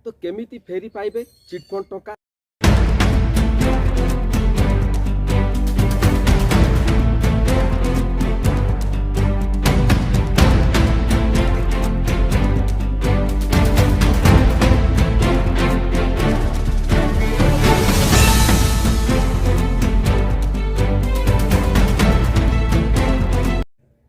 तो केमिति फेरी पाइबे चिटफंड टंका।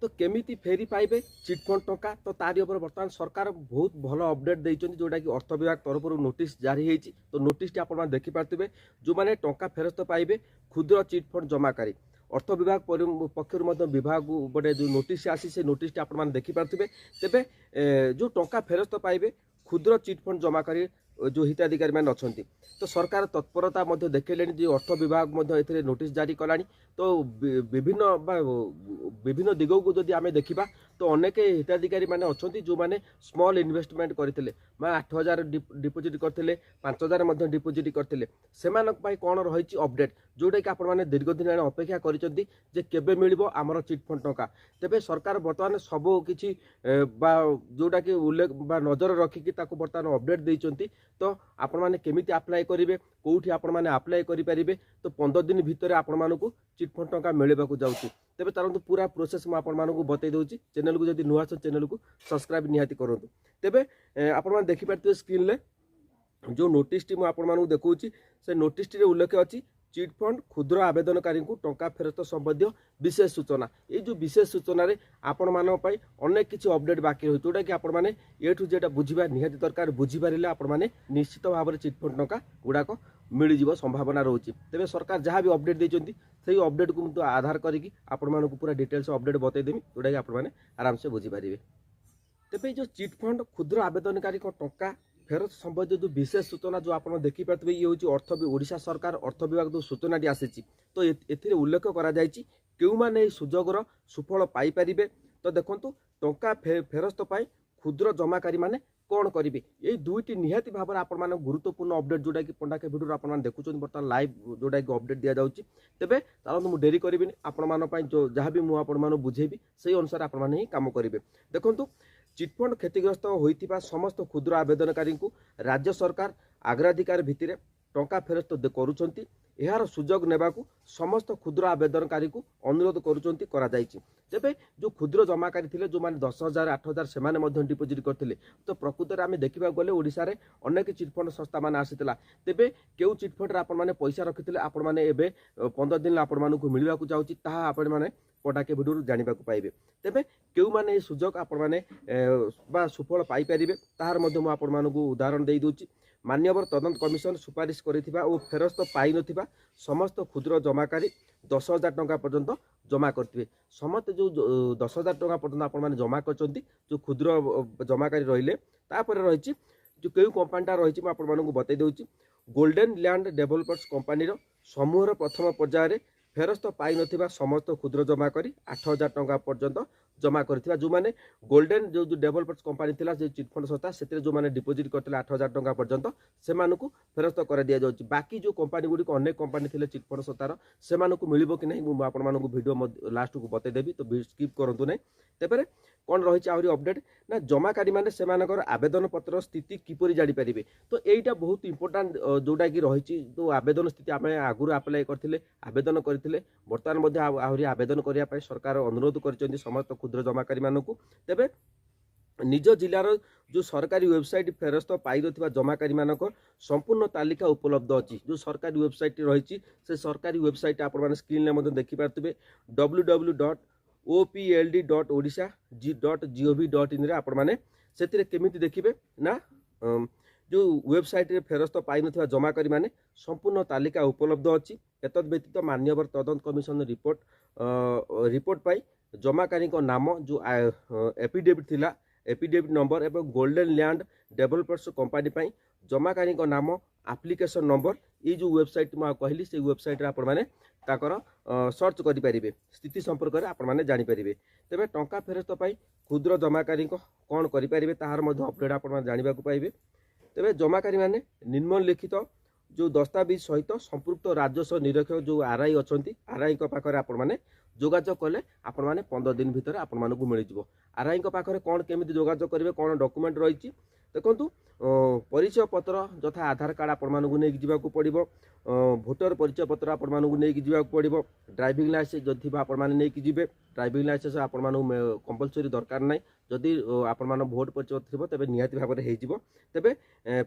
तो केमिति फेरी पाइबे चिटफंड टंका। तो तारी ऊपर बर्तमान सरकार बहुत भल अपडेट देइछन्ती जोटा कि अर्थ विभाग तरफ नोटिस जारी होती। तो नोटिस आपण देखि पार्थिबे जो माने टंका फेरस्त पाइबे क्षुद्र चिटफंड जमाकारी अर्थ विभाग पक्षर विभाग गोटे जो नोटिस आसी से नोटिस आपण देखि पार्थिबे। तेबे जो टंका फेरस्त पाइबे क्षुद्र चिटफंड जमाकारी जो हिताधिकारी मैंने अच्छा तो सरकार तत्परता देखले जो अर्थ विभाग नोटिस जारी कलानी। तो विभिन्न दिग को जदि आम देखा तो अनेक हिताधिकारी मैंने अच्छा जो मैंने स्मॉल इन्वेस्टमेंट करते 8,000 डिपोजिट करते 5,000 डिपोजिट करते से कौन रही अपडेट जोटा कि आपण दीर्घ दिन अपेक्षा कर मिल आमर चिटफंड टंका। तेबे सरकार बर्तमान सब किसी जोटा कि उल्लेख नजर रखिकी बर्तमान अपडेट देइचंती। तो आपण माने केमिति अप्लाई करेंगे कौटी आपण माने अप्लाई करें तो 15 दिन भितर आपण मानकु चिटफंड टंका मिलवा जाऊँगी। तेबे तरंतु पूरा प्रोसेस मु आपण मानकु बतई दूची। चैनल को जदि नुआ चैनल को सब्सक्राइब निहाती करंतु। तेबे आपण माने देखि पारते स्क्रीन ले जो नोटिस टी मु आपण मानकु देखौची से नोटिस टी रे उल्लेख अछि चिटफंड क्षुद्र आवेदनकारी को टंका फेरस्त संबंधी विशेष सूचना। ये जो विशेष सूचना रे आपण मानक पई अनेक किछि अपडेट बाकी रही जोटा कि आपण माने ए टू जेड बुझिबा निहाती दरकार। बुझी पारिले आपण माने निश्चित भाव में चिटफंड टंका गुड़ाक मिल जीव संभावना रोचे। तेबे सरकार जहाँ भी अपडेट देइचंती सेही अपडेट को मुझे आधार करिकी आपण मानक पूरा डिटेल्स अपडेट बतईदेमी जोटा कि आपण माने आराम से बुझी पारिबे। तेबे जो चिटफंड क्षुद्र आवेदनकारी को टंका फेरस्त संबंधी जो विशेष सूचना जो आप देखिपारे ये हूँ ओडिशा सरकार अर्थ विभाग जो सूचनाटी आसी। तो ए उल्लेख कर सुजोगर सुफल पाइपर। तो देखो टंका फेरस्त पाई क्षुद्र जमाकारी माने कौन करेंगे ये दुईटी निहाती भाव में आपण गुरुत्वपूर्ण अपडेट जोटा कि पंडा के भिडियो आप देखुं बर्तमान लाइव जोटा कि अपडेट दि जाऊँगी। तेबे चलते मुझे डेरी करी आपण जो जहाँ भी मुझे बुझेबी से अनुसार आपण काम करेंगे। देखो चिटफंड क्षतिग्रस्त होइतिबा समस्त क्षुद्र आवेदनकारी को राज्य सरकार अग्राधिकार भित्तिरे टंका फेरस्त करुचंती। यार सुजोग नेबाकू समस्त क्षुद्र आवेदनकारी को अनुरोध करुचंती करा जायछि। तेबे जो क्षुद्र जमाकारी थिले जो माने 10,000 8,000 से माने डिपोजिट करथिले तो प्रकृत में देखा गले ओडिशा रे अनेक चिटफंड संस्था माने आसीतिला। तेबे केउ चिटफंड आपण माने पैसा रखिथिले आपण माने एबे 15 दिन आपण मानकु मिलवा को जाउछि ताहा आपण माने पटा के भिडियो जानिबा को पाइबे। तेबे केउ माने सुजोग आपण माने बा सुफल पाई परिबे ताहार मध्ये मु आपण मानकु उदाहरण देई दोछि। मान्यवर तदंत कमिशन सुपारिश करिथिबा और फेरस्त पाई नथिबा समस्त क्षुद्र जमाकारी 10,000 टंका पर्यंत जमा करथिबे। समस्त जो 10,000 टंका पर्यंत आपण माने जमा करचंती जो क्षुद्र जमाकारी रहिले तापर रहिछि जो केउ कंपनीटा रहिछि म आपण मानकु बतई दोछि। गोल्डन लैंड डेवलपर्स कंपनी रो समूहर प्रथम पर्याय रे फेरस्त पाई नथिबा समस्त क्षुद्र जमाकारी 8,000 टंका पर्यंत जमा करथिबा जो माने गोल्डन जो डेवलपर्स कंपनी थिला जे चिटफंड संस्था सेते जो माने डिपोजिट करथिला 8,000 टंका पर्यंत से मानकु फेरस्त कर दिया जाउछि। बाकी जो कंपनी गुडी को अनेक कंपनी थिले चिटफंड संस्थार से मानकु मिलिबो कि नै मु आपण मानकु वीडियो लास्ट को बतई देबी तो स्किप करंतु नै। तेबरे कौन रही आहरी अपडेट ना जमाकारी माने से मानकर आवेदन पत्र स्थिति किपरि जानि परिबे। तो एटा बहुत इंपोर्टेंट जोटा कि रही तो आवेदन स्थिति आम आगुरी अप्लाई करथिले आवेदन करथिले वर्तमान मध्ये आहरी आवेदन करिया पय सरकार अनुरोध करचंदी समस्त क्षुद्र जमाकारी मानकु। तेबे निज जिलार जो सरकारी वेबसाइट फेरस्त पाई नथिबा जमाकारी मानक संपूर्ण तालिका उपलब्ध अछि। जो सरकारी वेबसाइट रही से सरकारी वेबसाइट आपण माने स्क्रीन ले मध्ये देखि पारथिबे www.opld.odisha.gov.in रे आपण माने सेतिरे केमिति देखिबे ना जो वेबसाइट रे फेरस्त पाई नथिबा जमाकारी माने संपूर्ण तालिका उपलब्ध अछि। एतद व्यतीत मान्यवर तदंत कमिशन रिपोर्ट पाई जमाकारी को नाम जो एफिडेविट थिला एफिडेविट नंबर एवं गोल्डन लैंड डेवलपर्स कंपनी पाई जमाकारी को नाम एप्लिकेशन नंबर ये जो वेबसाइट मैं कहली से वेबसाइट आपण माने ताकर सर्च करि परिबे स्थिति संपर्क में आपण माने जानि परिबे। तेबे टंका फेरस्त पाई क्षुद्र जमाकारी को कौन करि परिबे ताहार मध्ये अपडेट आपण माने जानिबा को पाइबे। तेबे जमाकारी माने निम्नलिखित जो दस्तावेज सहित संपृक्त राजस्व निरीक्षक जो आरआई अछंती आरआई को पाखरे आपण माने जोगाजोग कले आपण माने 15 दिन भितर आपण मानकु मिल जिवो। आरआई को पाखरे कोन केमिति जोगाजोग करिवे कोन डॉक्यूमेंट रहिछि ଦେଖନ୍ତୁ ପରିଚୟ ପତ୍ର ଯଥା ଆଧାର କାର୍ଡ଼ ଆପଣମାନଙ୍କୁ ନେଇକି ଯିବାକୁ ପଡ଼ିବ, ଭୋଟର ପରିଚୟ ପତ୍ର ଆପଣମାନଙ୍କୁ ନେଇକି ଯିବାକୁ ପଡ଼ିବ, ଡ୍ରାଇଭିଂ ଲାଇସେନ୍ସ ଯଦି ଥିବ ଆପଣମାନେ ନେଇକି ଯିବେ। ଡ୍ରାଇଭିଂ ଲାଇସେନ୍ସ ଆପଣମାନଙ୍କୁ କମ୍ପଲସରି ଦରକାର ନାହିଁ, ଯଦି ଆପଣମାନଙ୍କ ଭୋଟ ପରିଚୟ ଥିବ ତେବେ ନିହାତି ଭାବରେ ହେଇଯିବ। ତେବେ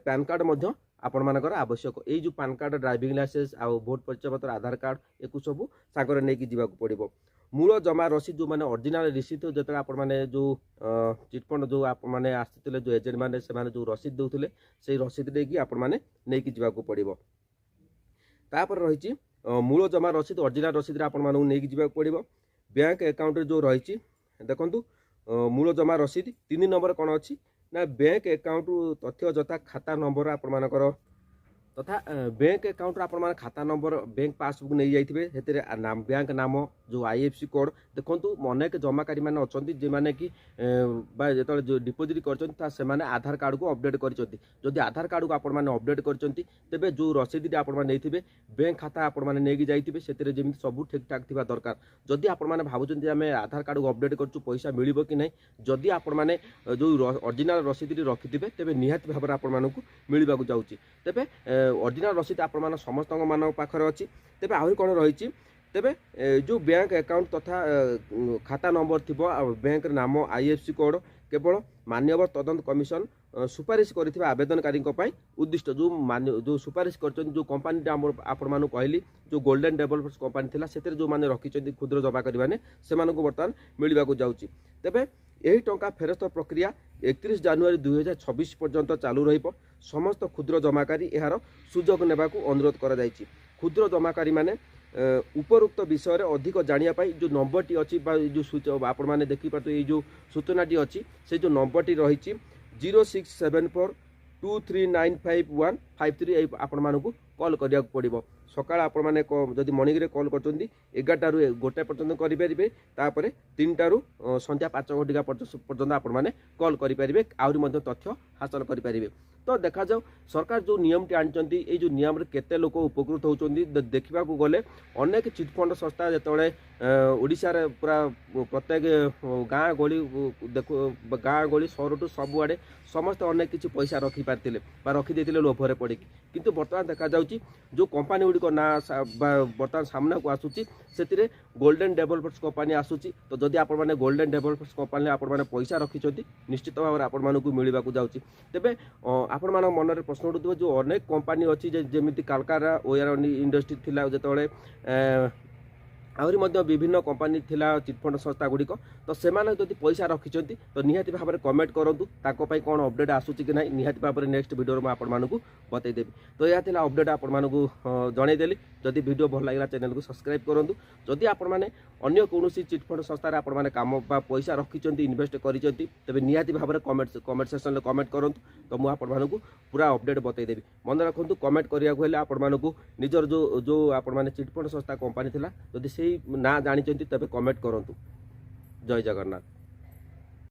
ପ୍ୟାନ୍ କାର୍ଡ଼ ମଧ୍ୟ ଆପଣମାନଙ୍କର ଆବଶ୍ୟକ। ଏଇ ଯେଉଁ ପ୍ୟାନ୍ କାର୍ଡ଼, ଡ୍ରାଇଭିଂ ଲାଇସେନ୍ସ ଆଉ ଭୋଟ ପରିଚୟ ପତ୍ର, ଆଧାର କାର୍ଡ଼ ୟାକୁ ସବୁ ସାଙ୍ଗରେ ନେଇକି ଯିବାକୁ ପଡ଼ିବ। ମୂଳ ଜମା ରସିଦ ଯେଉଁମାନେ ଅରିଜିନାଲ ରିସିପ୍ଟ, ଯେତେବେଳେ ଆପଣମାନେ ଯେଉଁ ଚିଟଫଣ୍ଡ ଯେଉଁ ଆପଣମାନେ ଆସିଥିଲେ, ଯେଉଁ ଏଜେଣ୍ଟ ମାନେ ସେମାନେ ଯେଉଁ ରସିଦ ଦେଉଥିଲେ ସେଇ ରସିଦ ନେଇକି ଆପଣମାନେ ନେଇକି ଯିବାକୁ ପଡ଼ିବ। ତାପରେ ରହିଛି ମୂଳ ଜମା ରସିଦ, ଅରିଜିନାଲ ରସିଦରେ ଆପଣମାନଙ୍କୁ ନେଇକି ଯିବାକୁ ପଡ଼ିବ। ବ୍ୟାଙ୍କ ଆକାଉଣ୍ଟରେ ଯେଉଁ ରହିଛି ଦେଖନ୍ତୁ ମୂଳ ଜମା ରସିଦ 3 ନମ୍ବର କ'ଣ ଅଛି ନା ବ୍ୟାଙ୍କ ଆକାଉଣ୍ଟ ତଥ୍ୟ ଯଥା ଖାତା ନମ୍ବର ଆପଣମାନଙ୍କର तथा बैंक अकाउंट आप खाता नंबर बैंक पासबुक नहीं जाइए से बैंक नाम जो आईएफसी कोड देखूँ अनेक जमाकारी मैंने अच्छा जो मैंने कि जो डिपोजिट कर आधार कार्ड को अपडेट कर आधार कार्ड को आपने अपडेट कर जो रसीद आप बैंक खाता आपने जाइए से सब ठीक ठाक थी दरकार जदि आपने भावुं आम आधार कार्ड को अपडेट कर पैसा मिल कि नहीं जदि आपने जो ओरिजिनल रसीद रखिथे तेज निहाती भाव आपको मिलवा जाऊँगी तेज ओरिजिनल रसीद आप समस्त मान पाखे अच्छी तेज आहरी कौन रही तेबे जो बैंक अकाउंट तथा खाता नंबर थी बैंक नाम आईएफसी कोड केवल मान्यवर तदंत कमिशन सुपारिश कर आवेदनकारी उद्दिष्ट जो सुपारिश कर जो कंपनी आपण कहली जो गोल्डन डेवलपर्स कंपनी थी से जो मैंने रखी क्षुद्र जमाकारी मैंने से बर्तमान मिलवा जाऊँगी तेबे यही टंका फेरस्त प्रक्रिया 31 जनवरी 2026 पर्यंत चालू रहिब समस्त क्षुद्र जमाकारी यार सुजोग नेबा अनुरोध करा जायछि क्षुद्र जमाकारी माने उपरोक्त विषय अधिक जानापी जो नंबरटी अच्छी जो आपण मैंने देखिपे जो सूचनाटी अच्छी से जो नंबरटी रही 067423955153 आपण मानक कॉल करिया पड़िबो सकाळ आपण माने जदि मॉर्निंग रे कॉल करचंदी 11 रु 1 पर्यंत करि परिबे तापरे 3 टा रु संध्या 5 घंटा पर्यंत आपण माने कॉल करि परिबे आउरी मध्ये तथ्य हासिल करि परिबे तो देखा जाओ सरकार जो नियम टी आनी ये जो नियम रे केते लोक उपकृत होचंदी देखा गले अनेक चिटफंड संस्था जिते ओडिशा रे पूरा प्रत्येक गाँ गली देखो गाँ गली सहर टू सबुआड़े समस्त अनेक किसी पैसा रखी पार्थिले रखी देथिले लोभरे पड़ी किंतु बर्तमान देखा जाउची जो कंपनी गुड़िक ना बर्तमान सामना को आसूची से गोल्डन डेवलपर्स कंपनी आसूची तो जदि आपण माने गोल्डन डेवलपर्स कंपनी आपण माने पैसा रखिछंती निश्चित भाव में आपण मानकु मिलवा जाउची तेबे आपण मान मन में प्रश्न उठुव जो अनेक कंपनी अच्छी जमी कालकारा ओयर इंडस्ट्री थिला जेतबेले आहरी मध्य विभिन्न कंपनी थिला चिटफंड संस्था गुड़िक तो सेमाने जदि पैसा रखिछंती तो निहाती भाव में कमेंट करूँ ताको पई कोन अपडेट आसूची कि नहीं निहाती भाव में नेक्स्ट वीडियो में आपण मानकु बतईदेवी तो यह थिला अपडेट आपण मानकु जनईदेली जदि वीडियो भल लगा चैनल को सब्सक्राइब करूँ जदि आपण माने अन्य कौनसी चिटफंड संस्था आपण माने काम बा पैसा रखिछंती इन्वेस्ट करिछंती तेबे निहाती भाव में कमेंट सेक्शन में कमेंट करूँ तो मुझे आपण मानकु पूरा अपडेट बतईदेवी मन रखु कमेंट करिया को हेले आपण मानकु निजर जो जो आपण माने चिटफंड संस्था कंपनी थिला जदि से ना जानी तेज कमेंट करूँ जय जगन्नाथ।